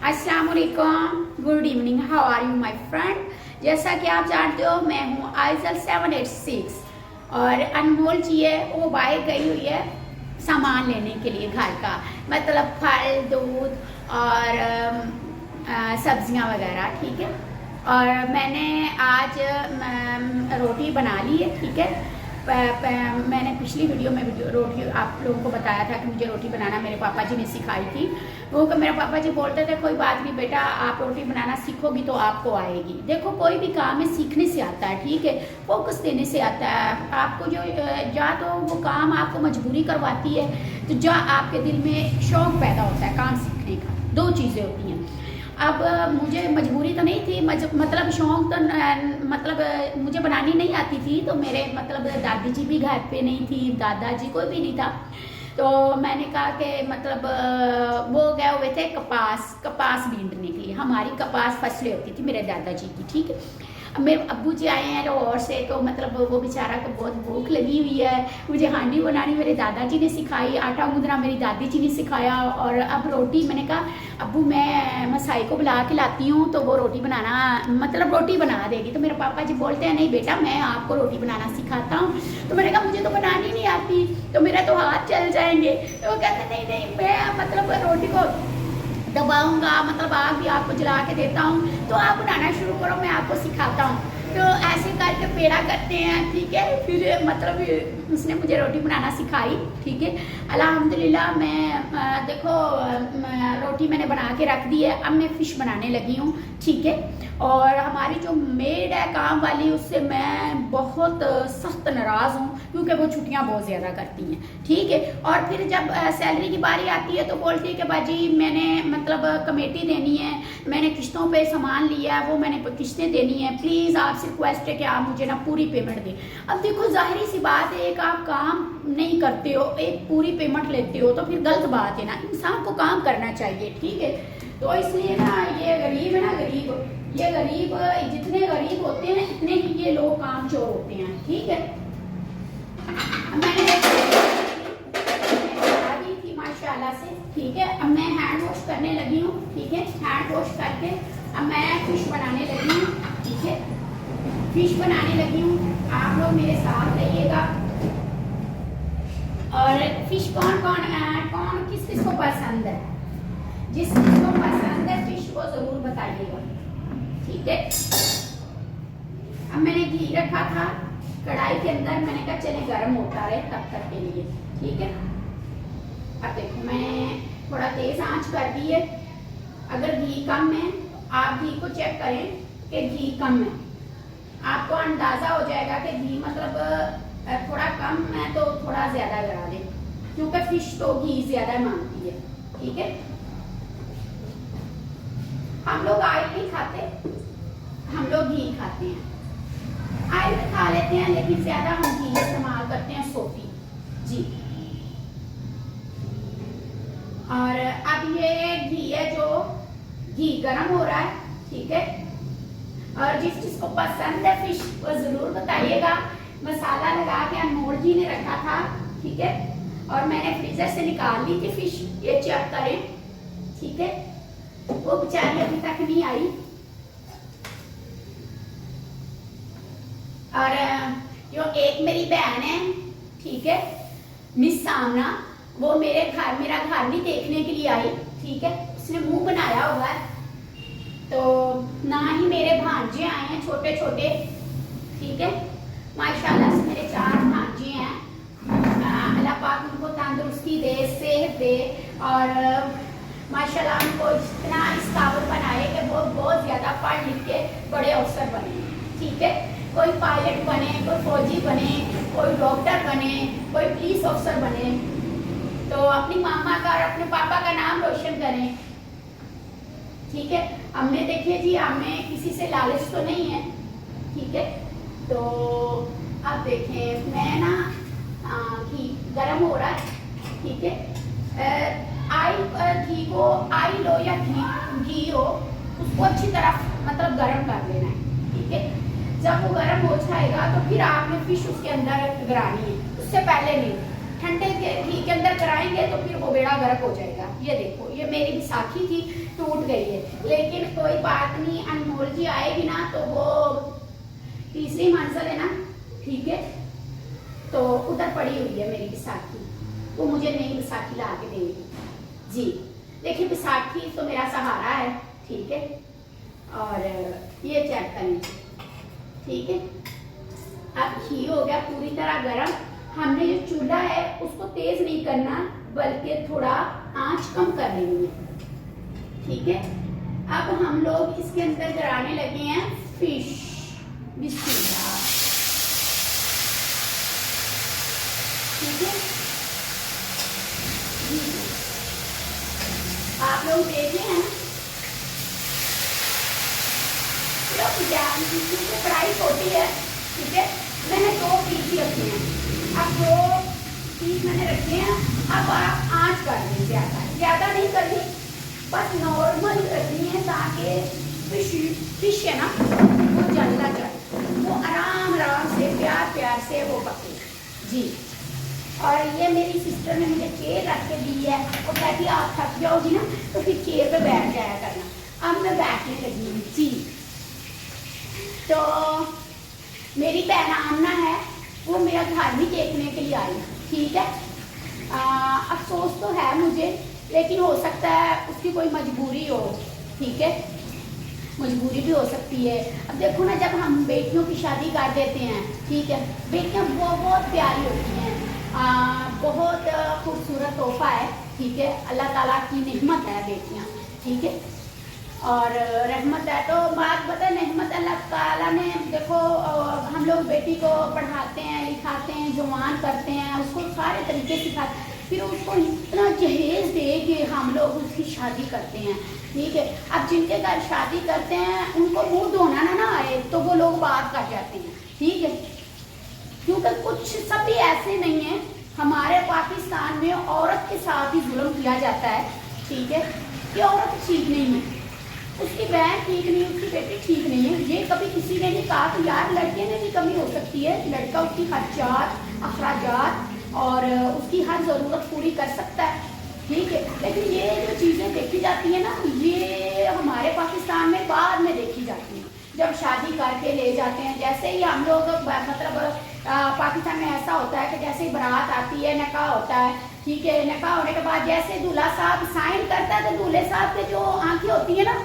अस्सलाम वालेकुम, good evening, how are you my friend. जैसा कि आप जानते हो मैं हूँ आइजल 786 और अनमोल जी है वो बाहर गई हुई है सामान लेने के लिए घर का, मतलब फल दूध और सब्जियां वगैरह, ठीक है। और मैंने आज रोटी बना ली है, ठीक है। मैंने पिछली वीडियो में रोटी आप लोगों को बताया था कि मुझे रोटी बनाना मेरे पापा जी ने सिखाई थी। वो मेरे पापा जी बोलते थे कोई बात नहीं बेटा, आप रोटी बनाना सीखोगी तो आपको आएगी। देखो कोई भी काम है सीखने से आता है, ठीक है, फोकस देने से आता है। आपको जो या तो वो काम आपको मजबूरी करवाती है, तो या आपके दिल में शौक पैदा होता है काम सीखने का, दो चीज़ें होती हैं। अब मुझे मजबूरी तो नहीं थी, मतलब शौक तो मतलब मुझे बनानी नहीं आती थी, तो मेरे मतलब दादी जी भी घर पे नहीं थी, दादाजी कोई भी नहीं था। तो मैंने कहा कि मतलब वो गए हुए थे कपास बीनने के लिए। हमारी कपास फसलें होती थी मेरे दादाजी की, ठीक है। अब मेरे अब्बू जी आए हैं लाहौर से, तो मतलब वो बेचारा को बहुत भूख लगी हुई है। मुझे हांडी बनानी मेरे दादाजी ने सिखाई, आटा गूंदना मेरी दादी जी ने सिखाया, और अब रोटी मैंने कहा अब्बू मैं मसाई को बुला के लाती हूँ तो वो रोटी बनाना मतलब रोटी बना देगी। तो मेरे पापा जी बोलते हैं नहीं बेटा मैं आपको रोटी बनाना सिखाता हूँ। तो मैंने कहा मुझे तो बनानी नहीं आती, तो मेरा तो हाथ चल जाएंगे। तो वो कहते नहीं नहीं मैं मतलब रोटी को दबाऊंगा, मतलब आग भी आपको जला के देता हूँ, तो आप बनाना शुरू करो मैं आपको सिखाता हूँ। तो ऐसे करके पेड़ा करते हैं, ठीक है। फिर मतलब उसने मुझे रोटी बनाना सिखाई, ठीक है। अल्हम्दुलिल्लाह मैं देखो रोटी मैंने बना के रख दी है। अब मैं फ़िश बनाने लगी हूँ, ठीक है। और हमारी जो मेड है काम वाली, उससे मैं बहुत सख्त नाराज़ हूँ क्योंकि वो छुट्टियाँ बहुत ज़्यादा करती हैं, ठीक है। और फिर जब सैलरी की बारी आती है तो बोलती है कि बाजी मैंने मतलब कमेटी देनी है, मैंने किस्तों पे सामान लिया है, वो मैंने किस्तें देनी है, प्लीज़ आपसे रिक्वेस्ट है कि आप मुझे ना पूरी पेमेंट दें। अब देखो जाहिर सी बात है, एक आप काम नहीं करते हो, एक पूरी पेमेंट लेते हो, तो फिर गलत बात है ना। इंसान को काम करना चाहिए, ठीक है। तो इसलिए ना ये गरीब है ना, ये गरीब जितने गरीब होते हैं इतने ही ये लोग काम चोर होते हैं, ठीक है। मैंने दी थी माशाल्लाह से, ठीक है। अब मैं हैंड वॉश करने लगी हूँ, ठीक है। हैंड वॉश करके अब मैं फिश बनाने लगी हूँ, ठीक है। फिश बनाने लगी हूँ, आप लोग मेरे साथ रहिएगा। और फिश कौन किस किस को पसंद है, जिस किसको पसंद है फिश को जरूर बताइएगा, ठीक है। अब मैंने घी रखा था कढ़ाई के अंदर, मैंने कहा चले गर्म होता रहे तब तक के लिए, ठीक है। अब देखो मैं थोड़ा तेज आंच कर दी है। अगर घी कम है आप घी को चेक करें कि घी कम है, आपको अंदाजा हो जाएगा कि घी मतलब थोड़ा कम है तो थोड़ा ज्यादा लगा दें, क्योंकि फिश तो घी ज्यादा मांगती है, ठीक है। हम लोग ऑयल नहीं खाते, हम लोग घी खाते हैं। ऑयल भी खा लेते हैं लेकिन ज्यादा हम घी इस्तेमाल करते हैं, सोफी जी। और अब ये घी है जो घी गरम हो रहा है, ठीक है। और जिसको पसंद है फिश वो जरूर बताइएगा। मसाला लगा के अनमोल जी ने रखा था, ठीक है। और मैंने फ्रीजर से निकाल ली थी फिश, ये चेक करें, ठीक है। वो बेचारी अभी तक नहीं आई। और जो एक मेरी बहन है, ठीक है, मिस सामना, वो मेरा घर भी देखने के लिए आई, ठीक है। उसने मुंह बनाया हुआ है। तो ना ही मेरे भांजे आए हैं छोटे छोटे, ठीक है। माशाल्लाह से मेरे 4 भांजे हैं। अल्लाह पाक उनको तंदुरुस्ती दे, सेहत दे, और माशाल्लाह उनको इतना इस काबिल बनाए कि वो बहुत ज़्यादा पढ़ लिख के बड़े अफसर बने, ठीक है। कोई पायलट बने, कोई फौजी बने, कोई डॉक्टर बने, कोई पुलिस अफसर बने, तो अपनी मामा का और अपने पापा का नाम रोशन करें, ठीक है। हमने देखिए जी हमें किसी से लालच तो नहीं है, ठीक है। तो अब देखें मैं ना घी गरम हो रहा है, ठीक है। घी को ऑयल हो या घी हो, उसको अच्छी तरह मतलब गरम कर लेना है, ठीक है। जब वो गरम हो जाएगा तो फिर आपने फिश उसके अंदर गिरानी है, उससे पहले नहीं। ठंडे घी के अंदर कराएंगे तो फिर वो बेड़ा गर्क हो जाएगा। ये देखो ये मेरी विसाखी थी, टूट गई है, लेकिन कोई बात नहीं, अनमोल जी आएगी ना तो वो तीसरी मंजिल है ना, ठीक है, तो उधर पड़ी हुई है मेरी बैसाखी, वो मुझे नई बैसाखी ला के देगी जी। देखिए बैसाखी तो मेरा सहारा है, ठीक है, और ये चेक कर लीजिए, ठीक है। अब घी हो गया पूरी तरह गर्म। हमने जो चूल्हा है उसको तेज नहीं करना, बल्कि थोड़ा आंच कम कर लेनी है, ठीक है। अब हम लोग इसके अंदर कराने लगे हैं फिश। बिस्मिल्लाह, ठीक है। आप लोग देख रहे हैं ना, कढ़ाई छोटी है, ठीक है। मैंने 2 पीस ही रखे हैं, अब 2 पीस मैंने रखे हैं। अब आप आंच कर दें, ज्यादा नहीं करनी, बस नॉर्मल रखनी है, ताकि फिश है ना वो जलना जाए, वो आराम से प्यार से वो पके जी। और ये मेरी सिस्टर ने मुझे चेयर रख के दी है, वो कहती है आप थक जाओगी ना तो फिर चेयर पे बैठ जाया करना। अब मैं बैठने लगी हूँ जी। तो मेरी बहन आमना है, वो मेरा घर भी देखने के लिए आई, ठीक है। अफसोस तो है मुझे, लेकिन हो सकता है उसकी कोई मजबूरी हो, ठीक है, मजबूरी भी हो सकती है। अब देखो ना, जब हम बेटियों की शादी कर देते हैं, ठीक है, बेटियां बहुत प्यारी होती हैं, बहुत खूबसूरत तोहफा है, ठीक है, अल्लाह ताला की नेमत है बेटियां, ठीक है, और रहमत है। तो बात पता, नेमत अल्लाह ताला ने, देखो हम लोग बेटी को पढ़ाते हैं, लिखाते हैं, जवान करते हैं, उसको सारे तरीके सिखाते, फिर उसको इतना जहेज दे के हम लोग उसकी शादी करते हैं, ठीक है। अब जिनके घर शादी करते हैं उनको मुंह धोना ना आए तो वो लोग बात कर जाते हैं, ठीक है, क्योंकि कुछ सभी ऐसे नहीं है। हमारे पाकिस्तान में औरत के साथ ही जुल्म किया जाता है, ठीक है, कि औरत ठीक नहीं है, उसकी बहन ठीक नहीं, उसकी बेटी ठीक नहीं है। ये कभी किसी ने नहीं कहा कि यार लड़के में भी कमी हो सकती है, लड़का उसकी खर्चात, अखराजात और उसकी हर ज़रूरत पूरी कर सकता है, ठीक है। लेकिन ये जो चीज़ें देखी जाती है ना, ये हमारे पाकिस्तान में बाद में देखी जाती है, जब शादी करके ले जाते हैं। जैसे ही हम लोग मतलब पाकिस्तान में ऐसा होता है कि जैसे ही बारात आती है, निकाह होता है, ठीक है, निकाह होने के बाद जैसे दूल्हा साहब साइन करता है तो दूल्हे साहब के जो आंखें होती है ना,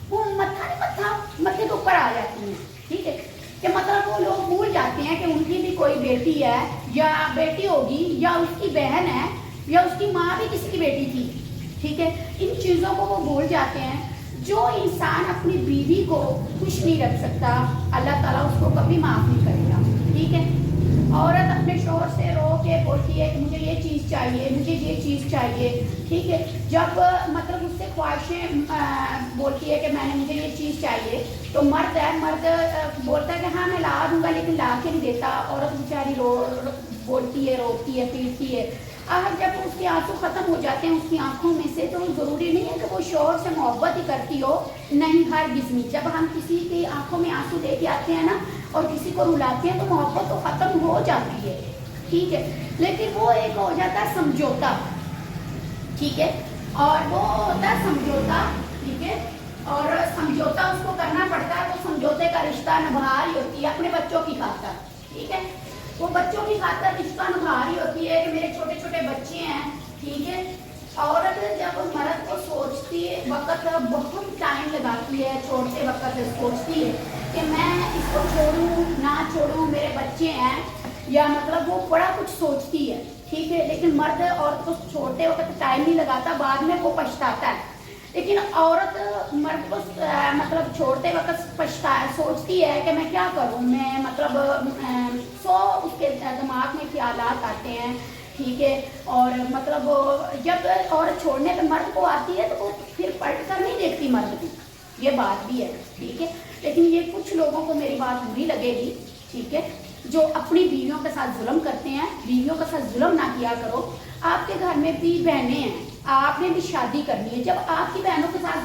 वो मत्थे के ऊपर आ जाती हैं, ठीक है, कि मतलब वो लोग भूल जाते हैं कि उनकी भी कोई बेटी है या बेटी होगी, या उसकी बहन है, या उसकी माँ भी किसी की बेटी थी, ठीक है। इन चीज़ों को वो भूल जाते हैं। जो इंसान अपनी बीवी को खुश नहीं रख सकता, अल्लाह ताला उसको कभी माफ़ नहीं करेगा, ठीक है। औरत अपने शोहर से रो के बोलती है कि मुझे ये चीज़ चाहिए, मुझे ये चीज़ चाहिए, ठीक है। जब मतलब उससे ख्वाहिशें बोलती है कि मुझे ये चीज़ चाहिए, तो मर्द बोलता है कि हाँ मैं ला दूंगा, लेकिन ला के नहीं देता। औरत बेचारी बोलती है, रोती है, पीटती है। अब जब उसके आंसू खत्म हो जाते हैं उसकी आंखों में से, तो ज़रूरी नहीं है कि वो शोहर से मोहब्बत ही करती हो, नहीं, हर किस्म। जब हम किसी की आंखों में आंसू लेके आते हैं ना और किसी को रुलाते हैं, तो मोहब्बत तो ख़त्म हो जाती है, ठीक है। लेकिन वो एक हो जाता है समझौता, ठीक है, और वो होता है समझौता, ठीक है, और समझौता उसको करना पड़ता है। वो समझौते का रिश्ता निभा रही होती है अपने बच्चों की खातिर, ठीक है, वो बच्चों की खातिर रिश्ता निभा रही होती है कि मेरे छोटे छोटे बच्चे हैं, ठीक है। औरत जब मर्द को सोचती है, वक्त बहुत टाइम लगाती है, छोड़ते वक्त सोचती है कि मैं इसको छोड़ूं ना छोड़ूं, मेरे बच्चे हैं, या मतलब वो बड़ा कुछ सोचती है, ठीक है। लेकिन मर्द औरत को छोड़ते वक्त टाइम नहीं लगाता, बाद में वो पछताता है। लेकिन औरत मर्द को मतलब छोड़ते वक्त सोचती है कि मैं क्या करूं, मैं मतलब उसके दिमाग में ख्यालात आते हैं, ठीक है। और मतलब जब औरत छोड़ने पे मर्द को आती है तो वो फिर पलट कर नहीं देखती मर्द की, ये बात भी है, ठीक है। लेकिन ये कुछ लोगों को मेरी बात बुरी लगेगी, ठीक है, जो अपनी बीवियों के साथ जुल्म करते हैं। बीवियों के साथ जुल्म ना किया करो। आपके घर में भी बहनें हैं, आपने भी शादी करनी है। जब आपकी बहनों के साथ